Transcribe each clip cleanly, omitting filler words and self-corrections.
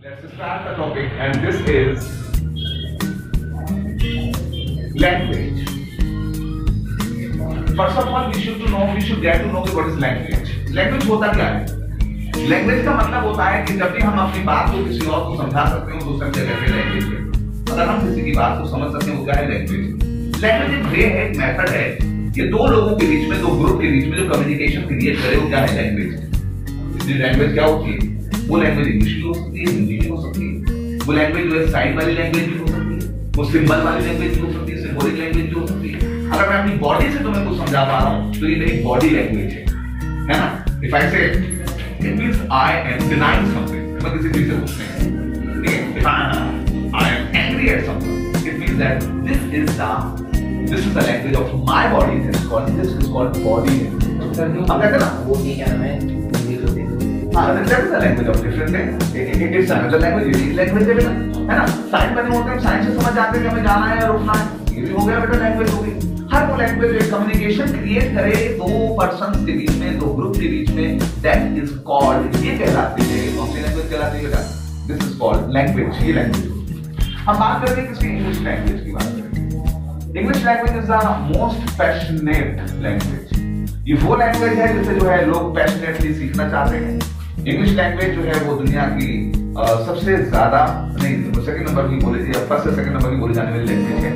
Let's start the topic, and this is language. First of all, we should get to know what is language. Language होता क्या है? Language का मतलब होता है कि जब भी हम अपनी बात को किसी और को समझा सकते हो, दूसरे से कहते हैं लैंग्वेज है। अगर हम किसी की बात को समझ सकते हैं, वो क्या है लैंग्वेज। लैंग्वेज एक वे है, एक मेथड है कि दो लोगों के बीच में, दो ग्रुप के बीच में जो कम्युनिकेशन क्रिएट करे, वो क्या है लैंग्वेज। लैंग्वेज क्या होती है? वो लैंग्वेज इंग्लिश भी हो सकती है, हिंदी भी हो सकती है। वो लैंग्वेज जो है साइन वाली लैंग्वेज भी हो सकती है, वो सिंबल वाली लैंग्वेज भी हो सकती है, सिंबॉलिक लैंग्वेज भी हो सकती है। अगर मैं अपनी बॉडी से तुम्हें कुछ समझा पा रहा हूँ तो ये मेरी बॉडी लैंग्वेज है ना। इफ आई से it means I am denying something, मैं किसी चीज से पूछते हैं, ठीक है, I am angry at something, it means that this is the language of my body, this is called body language. अब कहते हैं ना बॉडी क्या है, that is the language of different things. It is another language, unique language है बेटा, है ना। साइन बने होते हैं, साइन से समझ जाते हैं कि हमें जाना है या रुकना है, ये भी हो गया बेटा, लैंग्वेज हो गई। हर वो लैंग्वेज जो कम्युनिकेशन क्रिएट करे दो पर्सन्स के बीच में, दो ग्रुप के बीच में, दैट इज कॉल्ड, ये कहलाती है, कौन सी लैंग्वेज कहलाती है बेटा? दिस इज कॉल्ड लैंग्वेज, ये लैंग्वेज। हम बात करेंगे किसकी? इंग्लिश लैंग्वेज की बात करेंगे। English language is the most passionate language. ये वो लैंग्वेज है जिसे जो है लोग पैशनेटली सीखना चाहते हैं। इंग्लिश लैंग्वेज जो है वो दुनिया की सबसे ज्यादा नहीं, सेकंड नंबर की बोली थी, फर्स्ट से सेकंड नंबर की बोली जाने वाली लैंग्वेज है।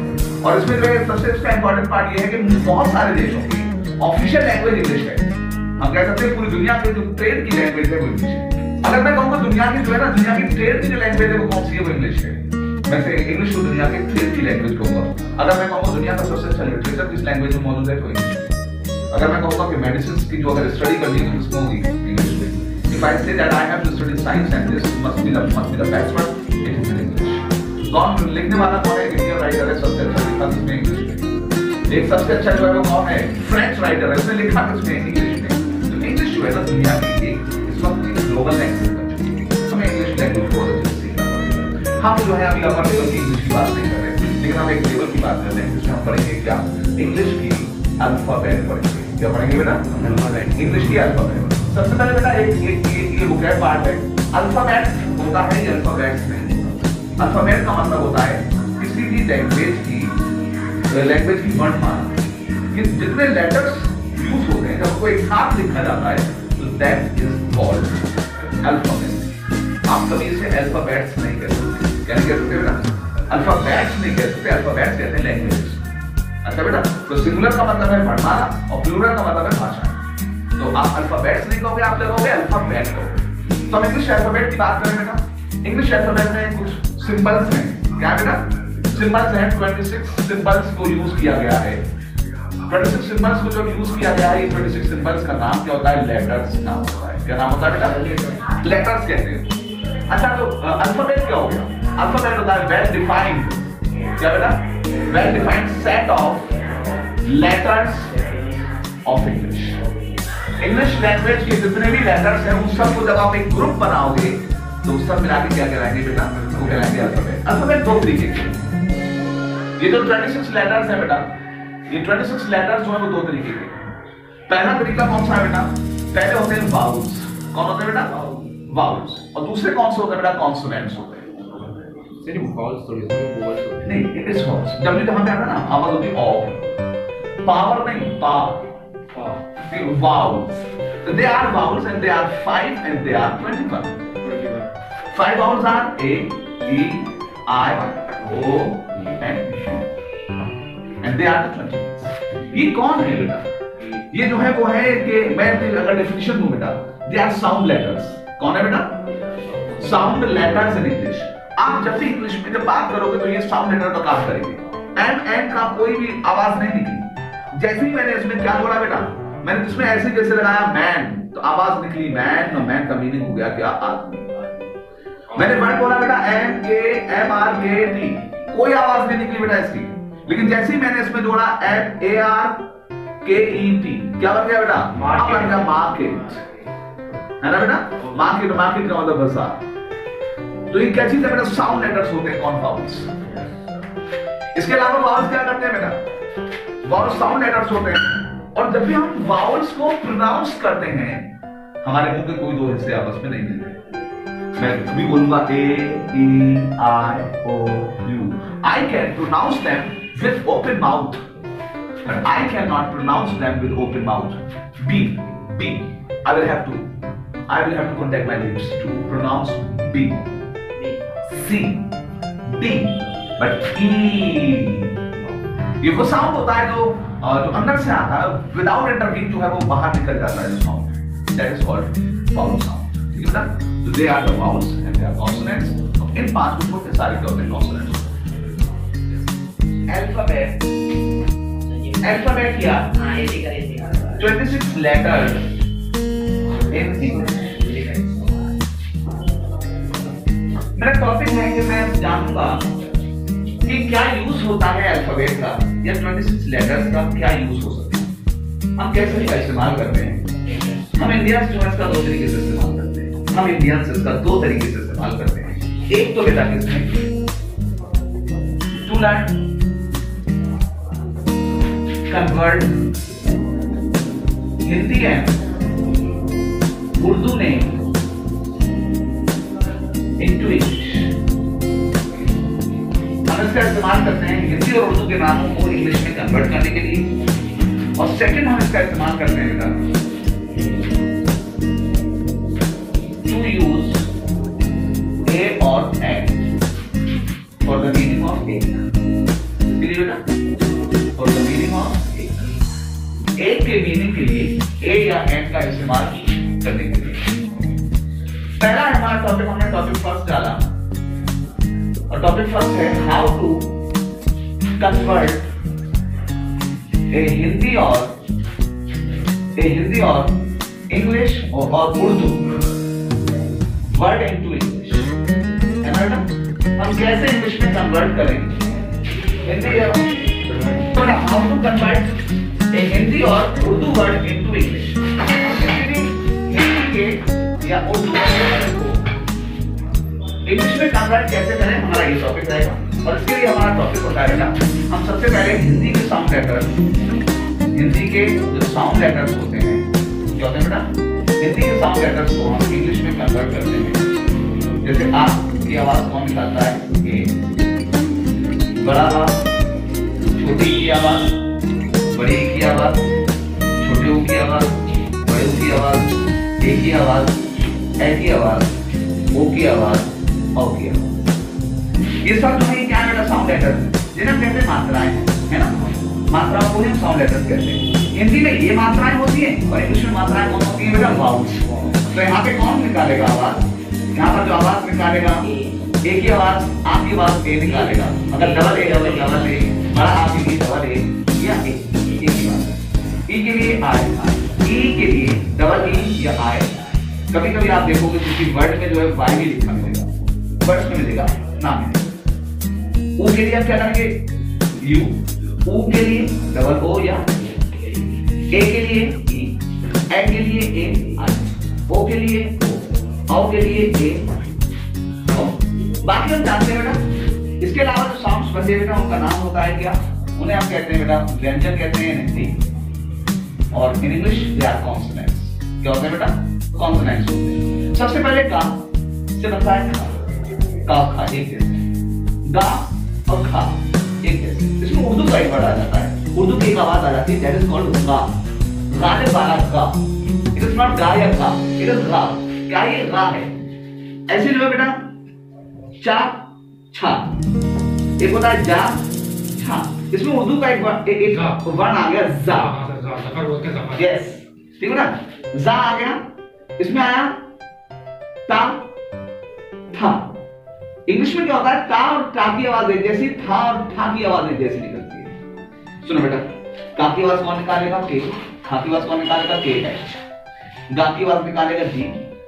और इसमें जो है सबसे इसका इंपॉर्टेंट पार्ट ये है कि बहुत सारे देशों की ऑफिशियल लैंग्वेज इंग्लिश है। हम कह सकते हैं पूरी दुनिया की जो ट्रेड की लैंग्वेज है वो इंग्लिश है। अगर मैं कहूँगा दुनिया की जो है ना, दुनिया की ट्रेड की जो लैंग्वेज है वो कौन सी है? वो इंग्लिश है। वैसे इंग्लिश को दुनिया की ट्रेड की लैंग्वेज कहूँगा। अगर मैं कहूँगा दुनिया का सबसे अच्छा लिटरेचर किस लैंग्वेज में मौजूद है तो इंग्लिश। अगर मैं कहूँगा कि मेडिसिन की जो अगर स्टडी करनी है तो किसमें होगी? इंग्लिश में। If I say that I have to study science and this must be the best one, it is in English. कौन लिखने वाला कौन है? इंडियन राइटर है, सबसे अच्छा लिखा किसने? इंग्लिश में। एक सबसे अच्छा जो है वो कौन है? फ्रेंच राइटर है, उसने लिखा किसने? इंग्लिश में। तो इंग्लिश जो है ना दुनिया की एक इस वक्त एक ग्लोबल लैंग्वेज बन चुकी है। हमें इंग्लिश लैंग्वेज को अच्छे से सीखना पड़ेगा। हम जो है अभी अपर लेवल की इंग्लिश की बात नहीं कर रहे, लेकिन हम एक लेवल की बात कर रहे हैं जिसमें हम पढ़ेंगे क्या? इंग्लिश की अल्फाबेट पढ़ेंगे। क्या पढ़ेंगे बेटा? अल्फाबेट, इंग्लिश की अल्फाबेट। सबसे पहले बेटा ये वोकैब पार्ट है। अल्फाबेट होता है, ये अल्फाबेट्स नहीं। अल्फाबेट का मतलब होता है किसी भी लैंग्वेज की वर्णमाला, कि जितने लेटर्स यूज होते हैं जब कोई एक साथ लिखा जाता है तो दैट इज कॉल्ड अल्फाबेट। आप कभी इसे अल्फाबेट्स नहीं कह सकते। क्या नहीं कह सकते बेटा? अल्फाबेट्स नहीं कह सकते, अल्फाबेट्स कहते हैं लैंग्वेज। अच्छा बेटा, तो सिंगुलर का मतलब है वर्णमाला और प्लूरल का मतलब है भाषा। तो आप अल्फाबेट्स नहीं कहोगे, आप कहोगे अल्फाबेट कहोगे। तो हम इंग्लिश अल्फाबेट की बात करें बेटा। इंग्लिश अल्फाबेट में कुछ सिंबल्स हैं। क्या बेटा? सिंबल्स हैं, 26 सिंबल्स को यूज किया गया है। 26 सिंबल्स को जो यूज किया गया है, 26 सिंबल्स का नाम क्या होता है? लेटर्स नाम होता है। क्या नाम होता है बेटा? लेटर्स कहते हैं। अच्छा, तो अल्फाबेट क्या हो गया? अल्फाबेट होता है वेल डिफाइंड, क्या बेटा? Well defined set of letters of English. English language के जितने भी लेटर्स हैं उन सबको जब आप एक ग्रुप बनाओगे तो सब मिला के क्या कहलाएंगे बेटा? वो कहलाएंगे अल्फाबेट। अल्फाबेट दो तरीके के, ये जो 26 लेटर्स हैं बेटा, ये 26 लेटर्स जो है वो दो तरीके के। पहला तरीका कौन सा है बेटा? पहले होते हैं वाउल्स। कौन होते हैं बेटा? वाउल्स। और दूसरे कौन से होते हैं बेटा? कॉन्सोनेंट्स होते हैं। नहीं, इट इज वॉल्स। जब भी हमें आता ना आवाज होती है ऑ, पावर नहीं, पा, vowels. They are vowels and they are 5 and they are 21. 5 vowels are A, E, I, O, and U. And they are the 21. ये कौन है बेटा? ये जो है वो है कि मैं अगर डेफिनेशन दूं बेटा, they are sound letters. कौन है बेटा? Sound letters in English. आप जब भी इंग्लिश में जब बात करोगे तो ये साउंड लेटर का काम करेंगे। एम का कोई भी आवाज नहीं निकली। जैसे ही मैंने इसमें क्या बोला बेटा? मैंने इसमें ऐसे जैसे लगाया मैन, तो आवाज निकली मैन, और मैन का मीनिंग हो गया क्या? आदमी। मैंने वर्ड बोला बेटा MARKT, कोई आवाज नहीं निकली बेटा इसकी। लेकिन जैसे ही मैंने इसमें जोड़ा MARKET, क्या बन गया बेटा? बन गया मार्केट, है ना बेटा? मार्केट, मार्केट का मतलब बाजार। तो ये क्या चीज है बेटा? साउंड लेटर्स होते हैं, कौन वाउल्स। इसके अलावा वाउल्स क्या करते हैं बेटा? वाउल्स साउंड लेटर्स होते हैं। और जब भी हम वाउल्स को प्रोनाउंस करते हैं, हमारे मुंह के कोई दो हिस्से आपस में नहीं मिलते। मैं कभी बोलूंगा A, E, I, O, U. I can pronounce them with open mouth, but I cannot pronounce them with open mouth. B. I will have to contact my lips to pronounce B. C, D, but E. ये वो sound होता है जो अंदर से आता है, without interview जो है वो बाहर निकल जाता है, जो sound, that is called vowel sound. ठीक है ना? तो they are the vowels and they are consonants. इन पांच को बोलते सारे क्या होते हैं? कॉन्सोनेंट्स। अल्फाबेट क्या? 26 लेटर्स इन इंग्लिश। मेरा टॉपिक है कि मैं जानूंगा कि क्या यूज होता है अल्फाबेट का या 26 लेटर्स का क्या यूज हो सकता है, हम कैसे इसका इस्तेमाल करते हैं। हम इंडियंस जो है इसका दो तरीके से इस्तेमाल करते हैं। हम इंडियंस इसका दो तरीके से इस्तेमाल करते हैं। एक तो बेटा किसमें to learn convert Hindi and Urdu ने इनटू इंग्लिश। हम इसका इस्तेमाल करते हैं हिंदी और उर्दू के नामों को इंग्लिश में कन्वर्ट करने के लिए। और सेकंड हम इसका इस्तेमाल करते हैं बेटा टू यूज ए और an for the meaning of एक। बेटा फॉर द मीनिंग ऑफ एक के मीनिंग के लिए ए या एन का इस्तेमाल करने के लिए। पहला है हमारा टॉपिक, हमने टॉपिक फर्स्ट डाला और टॉपिक फर्स्ट है हाउ टू कन्वर्ट ए हिंदी और इंग्लिश और उर्दू वर्ड इनटू इंग्लिश। है ना? हम कैसे इंग्लिश में कन्वर्ट करेंगे हिंदी और हाउ टू कन्वर्ट ए हिंदी और Urdu word into English. Hindi के या उर्दू को इंग्लिश में कन्वर्ट कैसे करें, हमारा ये टॉपिक रहेगा। और इसके लिए हमारा टॉपिक होता है बेटा, हम सबसे पहले हिंदी के साउंड लेटर्स, हिंदी के जो साउंड लेटर्स होते हैं क्या होते हैं बेटा, हिंदी के साउंड लेटर्स को हम इंग्लिश में कन्वर्ट करते हैं। जैसे आ की आवाज कौन निकालता है? ए। बड़ा आ, छोटी की आवाज, बड़ी की आवाज, छोटे ऊ की आवाज, बड़े ऊ की आवाज, ए की आवाज, ए की आवाज, ओ की आवाज, औ की आवाज। ये सब जो है क्या है बेटा? साउंड लेटर्स, जिन्हें कहते हैं मात्राएं, है ना? मात्राओं को हम साउंड लेटर्स कहते हैं। हिंदी में ये मात्राएं होती हैं और इंग्लिश में मात्राएं कौन होती हैं बेटा? वाउल्स। तो यहाँ पे कौन निकालेगा आवाज? यहाँ पर जो आवाज निकालेगा ए की आवाज, आ की आवाज ए निकालेगा। अगर डबल ए, बड़ा आ के लिए डबल ए या ए की आवाज। ई के लिए आए, ई के लिए डबल ई या आए। कभी कभी आप देखोगे किसी वर्ड में जो है वाई भी लिखा मिलेगा, वर्ड में मिलेगा ना मिलेगा। ऊ के लिए आप क्या करेंगे? यू। ऊ के लिए डबल ओ या ए के लिए ई, ए के लिए ए आई, ओ के लिए ओ, औ के लिए ए औ। बाकी हम जानते हैं बेटा। इसके अलावा जो साउंड्स बनते हैं बेटा उनका नाम होता है क्या? उन्हें आप कहते हैं बेटा व्यंजन कहते हैं हिंदी, और in English they are consonants. क्या होते हैं बेटा? कॉन्सोनेंट्स होते हैं। सबसे पहले का से बनता है का खा एक जैसे, गा और खा एक जैसे। इसमें उर्दू का एक वर्ड आ जाता है, उर्दू की एक आवाज आ जाती है, दैट इज कॉल्ड गा। गा से बारा गा, इट इज नॉट गा या गा, इट इज गा। क्या ये गा है? ऐसे जो है बेटा चा छा, एक होता है जा छा। इसमें उर्दू का एक वर्ण आ गया जा, यस, ठीक है ना? जा आ गया, इसमें आया ता था। इंग्लिश में क्या होता है? ता और टा की आवाज एक जैसी, था और ठा की आवाज एक जैसी निकलती है। सुनो बेटा, का की आवाज कौन निकालेगा? के। खा की आवाज कौन निकालेगा? के एच। गा की आवाज निकालेगा जी,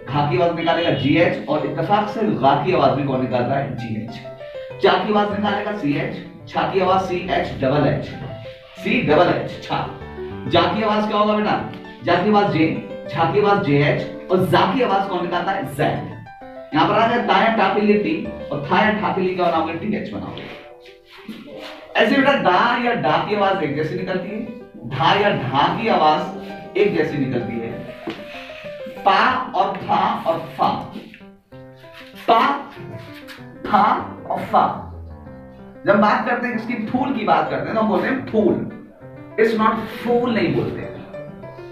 खा की आवाज निकालेगा जी एच, और इत्तेफाक से गा की आवाज भी कौन निकालता है? G H. चा की आवाज निकालेगा सी एच, छा की आवाज C H double H, C double H छा। जा की आवाज क्या होगा बेटा? जा की आवाज जे, छा की आवाज जे एच, और जा की आवाज कौन निकालता है? जेड। यहाँ पर आ गया ता या टा के लिए टी, और था या ठा के लिए क्या बनाओगे? टी एच बनाओगे। ऐसे बेटा दा या डा की आवाज एक जैसी निकलती है, धा या ढा की आवाज एक जैसी निकलती है, पा और था और फा था और फा। जब बात करते हैं इसकी फूल की बात करते हैं तो हम बोलते हैं फूल, इट्स नॉट फूल नहीं बोलते,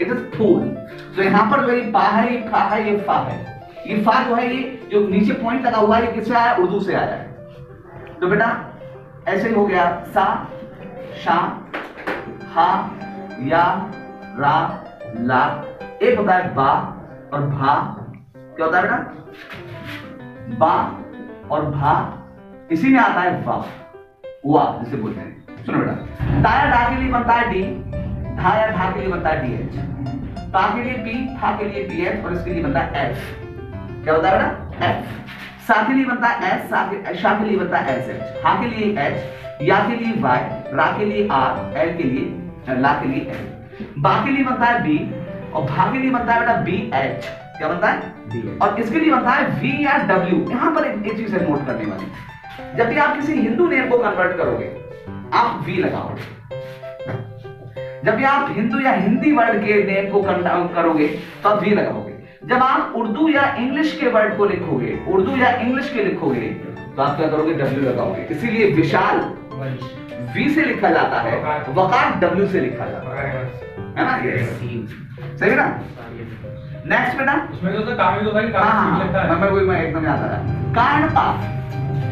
इट इज फूल। तो यहां पर जो ये पा है, ये खा है, ये फा है। ये फा जो है, ये जो नीचे पॉइंट लगा हुआ है, ये किससे आया? उर्दू से आया है। तो बेटा ऐसे ही हो गया, सा, शा, हा, या, रा, ला। एक होता है बा और भा। क्या होता है बेटा? बा और भा, इसी में आता है वा, वा जिसे बोलते हैं। सुनो बेटा, ताया डा के लिए बनता है डी, धाया धा के लिए बनता है डी एच, ता के लिए पी, था के लिए पी एच, और इसके लिए बनता है एफ। क्या होता है बेटा? एफ। सा के लिए बनता है एस, शा के लिए बनता है एस एच, हा के लिए एच, या के लिए वाई, रा के लिए आर, एल के लिए, ला के लिए एल, बा के लिए बनता है बी, और भा के लिए बनता है बेटा बी एच। क्या बनता है? बी। और इसके लिए बनता है वी या डब्ल्यू। यहां पर एक चीज है नोट करने वाली, जब भी आप किसी हिंदू नेम को कन्वर्ट करोगे आप वी लगाओगे। जब भी आप हिंदू या हिंदी वर्ड के नेम को करोगे तो आप वी लगाओगे। जब आप उर्दू या इंग्लिश के वर्ड को लिखोगे, उर्दू या इंग्लिश के लिखोगे, तो आप क्या करोगे? डब्ल्यू लगाओगे। इसीलिए विशाल वी से लिखा जाता है, वकार डब्ल्यू से लिखा जाता है ना? ये सही है ना? नेक्स्ट बेटा, उसमें तो कामे तो भाई कामे लगता है। मैं एकदम याद आ रहा है। कान का,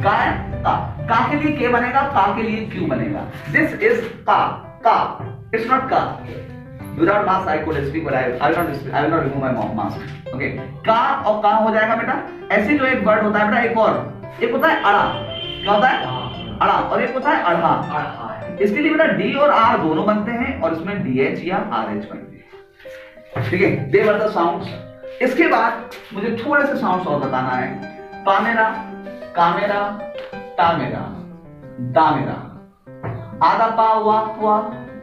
कान का, का के लिए के बनेगा, का के लिए क्यू बनेगा। दिस इज का, का, इट्स नॉट का। Without mask I could speak, but I will not remove my mask. Okay, का और का हो जाएगा बेटा। ऐसे जो एक वर्ड होता है बेटा, एक और, एक होता है अड़ा। क्या होता है? अड़ा। और एक होता है अढ़ा। इसके लिए बेटा डी और आर दोनों बनते हैं, और इसमें डी एच या आर एच बनते हैं। ठीक है, दे वर द साउंड्स। इसके बाद मुझे थोड़े से साउंड्स और बताना है। पामेरा, कामेरा, तामेरा, दामेरा। आधा पा हुआ,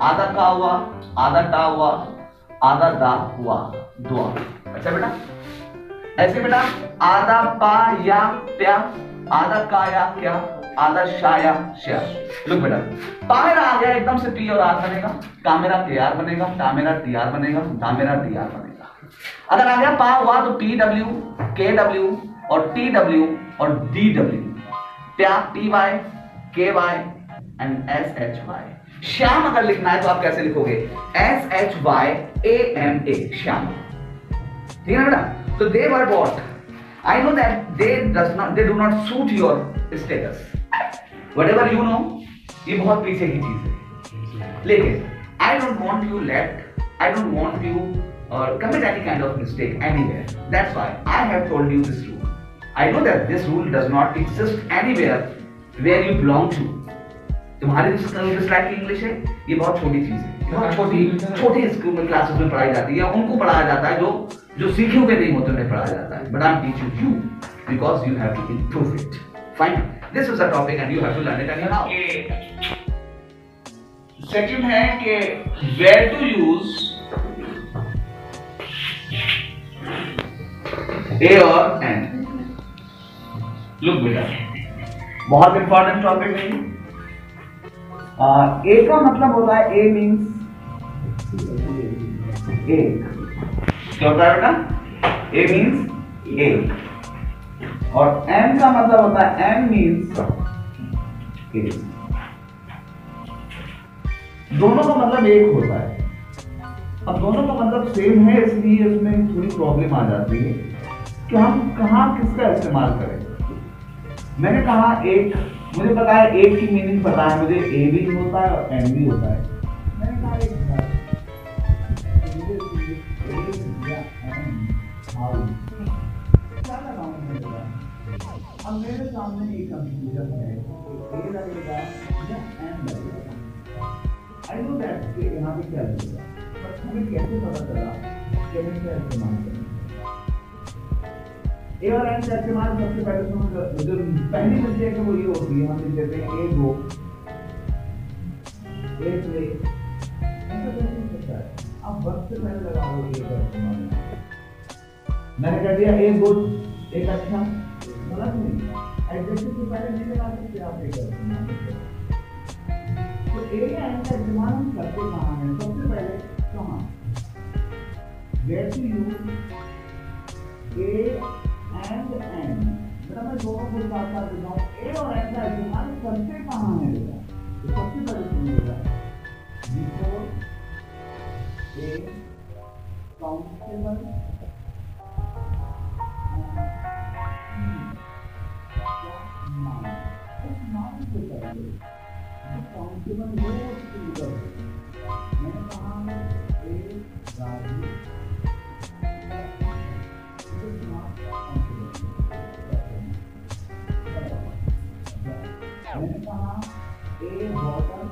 आधा का हुआ, आधा टा हुआ, आधा दा हुआ, दुआ। अच्छा बेटा, ऐसे बेटा आधा पा या प्या, आधा का या क्या, आधा शा या श्या। लुक बेटा, पामेरा आ गया एकदम से पी और आर बनेगा, कामेरा के आर बनेगा, तामेरा टी आर बनेगा, दामेरा डी आर बनेगा। अगर आ गया पा हुआ तो पी डब्ल्यू, के डब्ल्यू और टी डब्ल्यू और डी डब्ल्यू। प्या P Y, K Y and S H Y. Shyam अगर लिखना है तो आप कैसे लिखोगे? S H Y A M A, Shyam. ठीक है बेटा? तो they were what? I know that they do not suit your status, whatever you know, ये बहुत पीछे की चीज है। लेकिन I don't want you commit any kind of mistake anywhere. That's why I have told you this rule. I know that this rule does not exist anywhere where you belong to. तुम्हारी जिस type की English है, ये बहुत छोटी चीज है, बहुत छोटी स्कूल में क्लासेस में पढ़ाई जाती है, उनको पढ़ाया जाता है जो सीखे हुए नहीं होते उन्हें पढ़ाया जाता है। But I am teaching you because you have to improve it. Fine, this is a topic and you have to learn it anyhow. Second है कि वेयर टू यूज ए और एन। लुक बेटा, बहुत important topic है। ए का मतलब होता है, ए मीन्स एक। क्या होता है बेटा? ए मीन्स एक। और एन का मतलब होता है, एन मीन्स एक। दोनों का मतलब एक होता है। अब दोनों का मतलब सेम है, इसलिए इसमें थोड़ी प्रॉब्लम आ जाती है कि हम कहां किसका इस्तेमाल करें। मैंने कहा एक, मुझे पता है एक की मीनिंग पता है, मुझे ए भी होता है और एन भी होता है। मैंने कहा एक अब मेरे सामने एक कंफ्यूजन है, ए लगेगा या एन लगेगा। आई नो दैट कि यहाँ पे क्या लगेगा, बट मुझे कैसे पता चला कि मैं क्या इस्तेमाल करूँ। ए और एन का इस्तेमाल सबसे पहले जो पहली मिस्टेक है वो ये होती है, हम लिख देते हैं ए गो, ए प्ले, ऐसा कैसे हो सकता है? आप वक्त से पहले लगा लो ए का इस्तेमाल। मैंने कह दिया ए गुड, एक अच्छा, गलत नहीं। एडजेक्टिव से पहले नहीं लगा सकते आप ए का इस्तेमाल। तो ए या एन का इस्तेमाल हम करते कहाँ हैं? सबसे पहले कहाँ? Where to use A and N बेटा मैं दोनों को साथ साथ लिखा हूँ, ए और एन का इस्तेमाल करते कहाँ है बेटा? तो सबसे पहले सुनिएगा, बिफोर ए काउंटेबल नाउन से पहले काउंटेबल नोट फिगर मैंने कहा ए राजू मैंने कहा ए water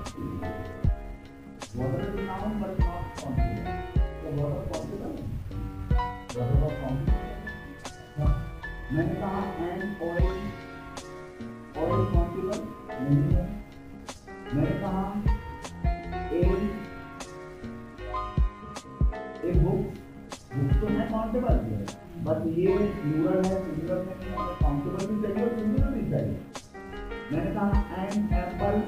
water is noun but not countable, तो water countable water of countable. मैंने कहा एंड ऑयल ऑयल काउंटेबल नहीं है। मैंने कहा ए बुक बुक तो है काउंटेबल, बट ये प्लूरल है, सिंगुलर में नहीं है, काउंटेबल भी चाहिए और सिंगुलर भी चाहिए। मैंने कहा एंड एप्पल्स,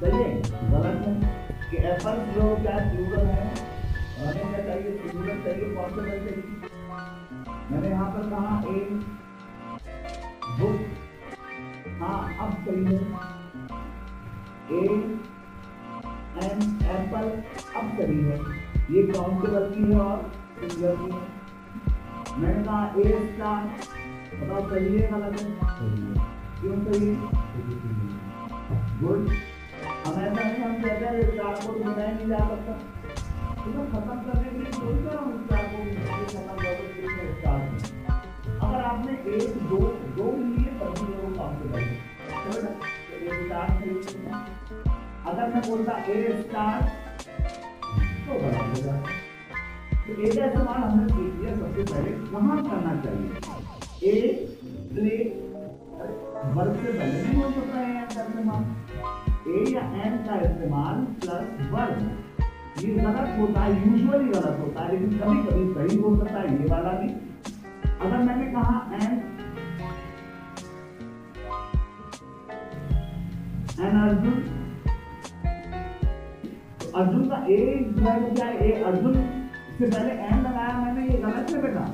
सही है गलत है कि एप्पल्स जो क्या प्लूरल है, हमें क्या चाहिए सिंगुलर चाहिए काउंटेबल चाहिए। मैंने यहाँ पर कहा ए बुक, हाँ अब सही है, ए एंड एप्पल अब सही है, ये काउंटेबल की है और सिंगुलर की है। मैंने कहा ए स्टार, बताओ सही है गलत है? क्यों सही है? गुड। हमेशा हम कहते हैं स्टार को मिटाया नहीं जा सकता, तो खत्म करने के लिए कोई सा स्टार को खत्म कर स्टार। अगर आपने एक दो लिए तभी वो काउंटेबल है। अगर मैं बोलता ए स्टार तो गलत होगा। तो ए का इस्तेमाल हमने सीख लिया सबसे पहले कहाँ करना चाहिए। ए प्ले वर्ब से पहले नहीं हो सकता है का इस्तेमाल, ए या एन का इस्तेमाल प्लस वर्ब, ये गलत होता है, यूजुअली गलत होता है, लेकिन कभी कभी सही हो सकता है ये वाला भी। अगर मैंने कहा एन अर्जुन, तो अर्जुन का ए क्या है, ए अर्जुन से पहले एन लगाया मैंने, ये गलत है बेटा।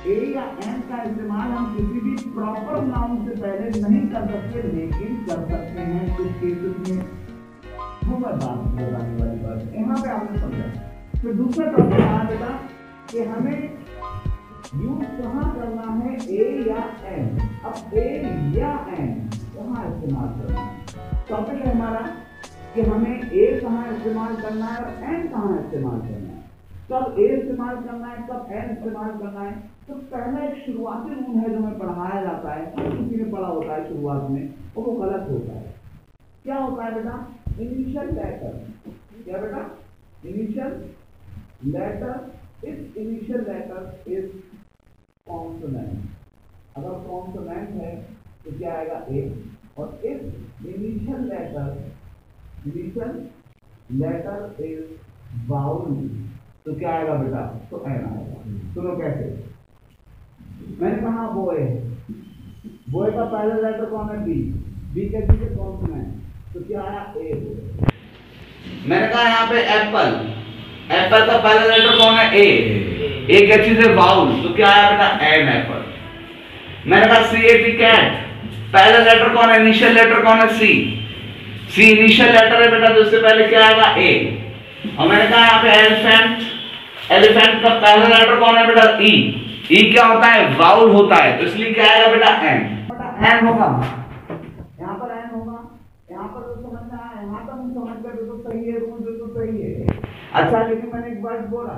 ए या एन का इस्तेमाल हम किसी भी प्रॉपर नाउन से पहले नहीं कर सकते, लेकिन कर सकते हैं कुछ केसेस में। वो मैं बात बताने वाली बात है, यहाँ पे आपने समझा। फिर दूसरा टॉपिक आया बेटा कि हमें यूज कहाँ करना है ए या एन। अब ए या एन कहाँ इस्तेमाल करना है, टॉपिक है हमारा कि हमें ए कहाँ इस्तेमाल करना है और एन कहाँ इस्तेमाल करना है, कब ए इस्तेमाल करना है, कब एन इस्तेमाल करना है। तो पहला एक शुरुआती रूल है जो हमें पढ़ाया जाता है, किसी ने पढ़ा होता है शुरुआत में, और वो गलत होता है। क्या होता है बेटा? Initial letter. क्या बेटा? Initial letter. इस इनिशियल लेटर इज कॉन्सोनेंट। अगर कॉन्सोनेंट है तो क्या आएगा ए, और इस इनिशियल लेटर इज वाउल, तो क्या आएगा बेटा? तो एन आएगा। सुनो कैसे। मैंने कहा बॉय, बॉय का पहला लेटर कौन है? बी। बी कैसे कॉन्सोनेंट, तो क्या आया? ए। मैंने कहा यहाँ पे एप्पल, एप्पल का पहला लेटर कौन है? ए। ए क्या चीज है? वाउल, तो क्या आया बेटा? An apple. मैंने कहा CAT कैट, पहला लेटर कौन है? इनिशियल लेटर कौन है? सी। सी इनिशियल लेटर है बेटा, तो उससे पहले क्या आएगा? ए। और मैंने कहा यहाँ पे एलिफेंट, एलिफेंट का पहला लेटर कौन है बेटा? ई। ई क्या होता है? वाउल होता है, तो इसलिए क्या आएगा बेटा? एन। एन होगा, यहाँ पर एन होगा, यहाँ पर तो समझना है, यहाँ तक हम समझ कर तो सही है, रूल बिल्कुल सही है। अच्छा, लेकिन मैंने एक बात बोला,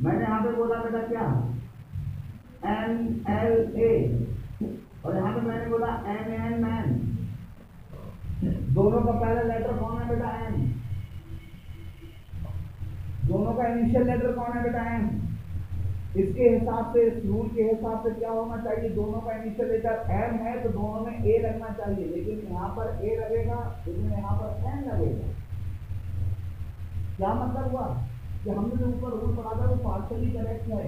मैंने यहाँ पे बोला बेटा क्या? NLA, और यहाँ पे मैंने बोला MN मैन। दोनों का पहला लेटर कौन है बेटा? एन। दोनों का इनिशियल लेटर कौन है बेटा? एन। इसके हिसाब से, इस रूल के हिसाब से क्या होना चाहिए? दोनों का इनिशियल लेटर एम है तो दोनों में ए लगना चाहिए, लेकिन यहाँ पर ए लगेगा, लेकिन यहाँ पर एन लगेगा। क्या मतलब हुआ कि हमने जो ऊपर रूल पढ़ा था वो पार्शियली करेक्ट है,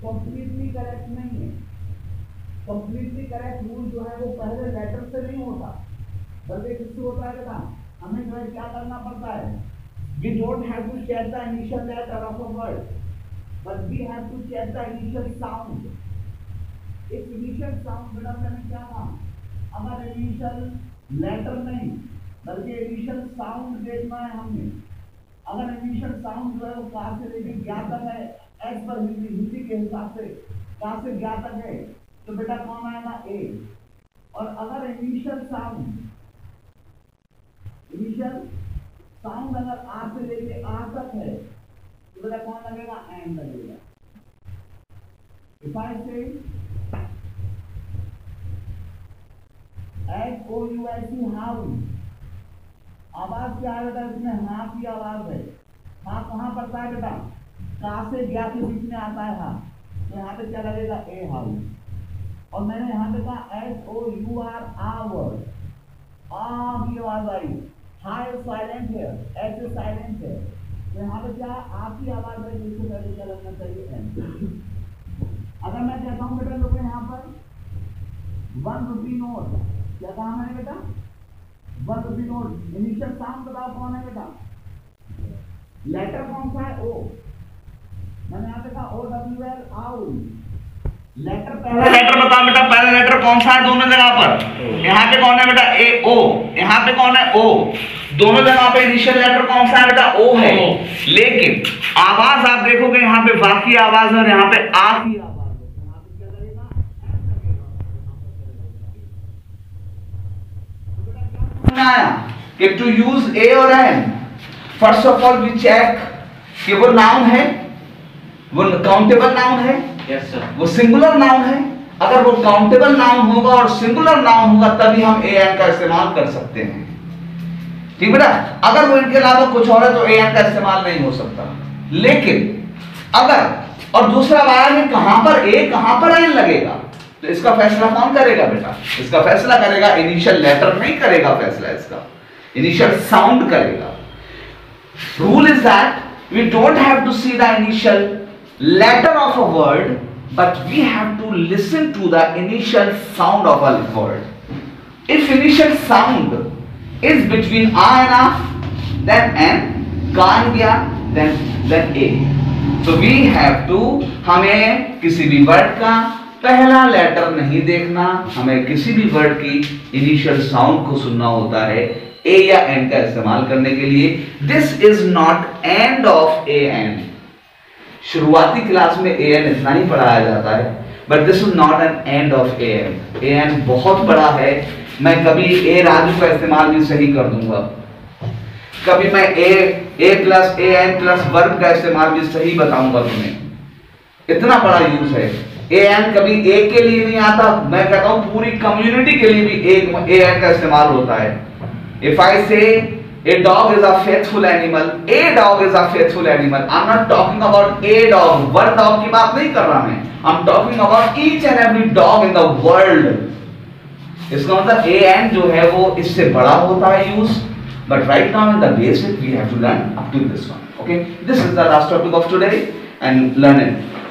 कंप्लीटली करेक्ट नहीं है। कंप्लीटली करेक्ट रूल जो है वो पहले लेटर से नहीं होता, बल्कि किससे होता है बेटा? हमें जो है क्या करना पड़ता है? We don't have to check the initial letter of a word, but we have to check the initial sound. इस इनिशियल साउंड बेटा मैंने क्या कहा, अगर इनिशियल लेटर नहीं बल्कि इनिशियल साउंड देखना है हमने। अगर इनिशियल साउंड जो है वो कहाँ से लेके क्या तक है, एज पर हिंदी के हिसाब से कहाँ से क्या तक है, तो बेटा कौन आएगा, ए। और अगर इनिशियल साउंड अगर आ से लेके आ तक है तो बेटा कौन लगेगा, एन लगेगा। If I say HOUSE how, आवाज क्या है बेटा, इसमें हाँ की आवाज है। हाँ कहाँ पड़ता है बेटा, का से ज्ञा के बीच में आता है हाँ, तो यहाँ पे क्या लगेगा, ए हाउ। और मैंने यहाँ पे कहा HOUR आवर, आ की आवाज आई, हाँ साइलेंट है, एच साइलेंट है, तो यहाँ पे क्या आपकी आवाज है, जिससे पहले क्या लगना चाहिए, एन। अगर मैं कहता हूँ बेटा लोग यहाँ पर 1 रुपी नोट, क्या कहा मैंने बेटा, 1 रुपी नोट, इनिशियल साउंड बताओ कौन है बेटा, लेटर कौन सा है, ओ। मैंने यहाँ पे कहा OWL आउल, लेटर पहला लेटर बताओ बेटा, पहला लेटर कौन सा है दोनों जगह पर, यहाँ पे कौन है बेटा, ए ओ, यहाँ पे कौन है, ओ। दोनों जगह पे इनिशियल लेटर कौन सा है बेटा, ओ है। लेकिन आवाज आप देखोगे यहाँ पे बाकी आवाज और यहाँ पे आ की आवाज, कि टू यूज ए और an, first of all we check कि वो नाउन है, वो काउंटेबल नाउन है, यस सर, वो सिंगुलर नाउन है। अगर वो काउंटेबल नाउन होगा और सिंगुलर नाउन होगा तभी हम ए एन का इस्तेमाल कर सकते हैं, ठीक बेटा। अगर वो इनके अलावा कुछ और है तो ए एन का इस्तेमाल नहीं हो सकता। लेकिन अगर, और दूसरा बात है कहां पर ए कहां पर एन लगेगा, तो इसका फैसला कौन करेगा बेटा, इसका फैसला करेगा इनिशियल लेटर नहीं करेगा, फैसला इसका इनिशियल साउंड करेगा। Rule is that we don't have to see the initial letter of a word, but we have to listen to the initial sound of a word. If initial sound is between a and a, then n, ka and gya, then a. So we have to, हमें किसी भी word का पहला letter नहीं देखना, हमें किसी भी वर्ड की इनिशियल साउंड को सुनना होता है ए या एन का इस्तेमाल करने के लिए। This is not end of a an. शुरुआती क्लास में ए एन इतना ही पढ़ाया जाता है, but this is not an end of a an. A an बहुत बड़ा है, मैं कभी ए राजू का इस्तेमाल भी सही कर दूंगा, कभी मैं ए plus A N plus verb का इस्तेमाल भी सही बताऊंगा तुम्हें, इतना बड़ा यूज है। ए एन कभी एक के लिए नहीं आता, मैं कहता हूं पूरी कम्युनिटी के लिए भी एक ए एन का इस्तेमाल होता है। इफ आई से a dog is a faithful animal, a dog is a faithful animal, I'm not talking about a dog, one dog की बात नहीं कर रहा मैं, I'm talking about each and every dog in the world। इसका मतलब a n जो है वो इससे बड़ा होता है use, but right now in the basic we have to learn up to this one, okay? This is the last topic of today and learn it।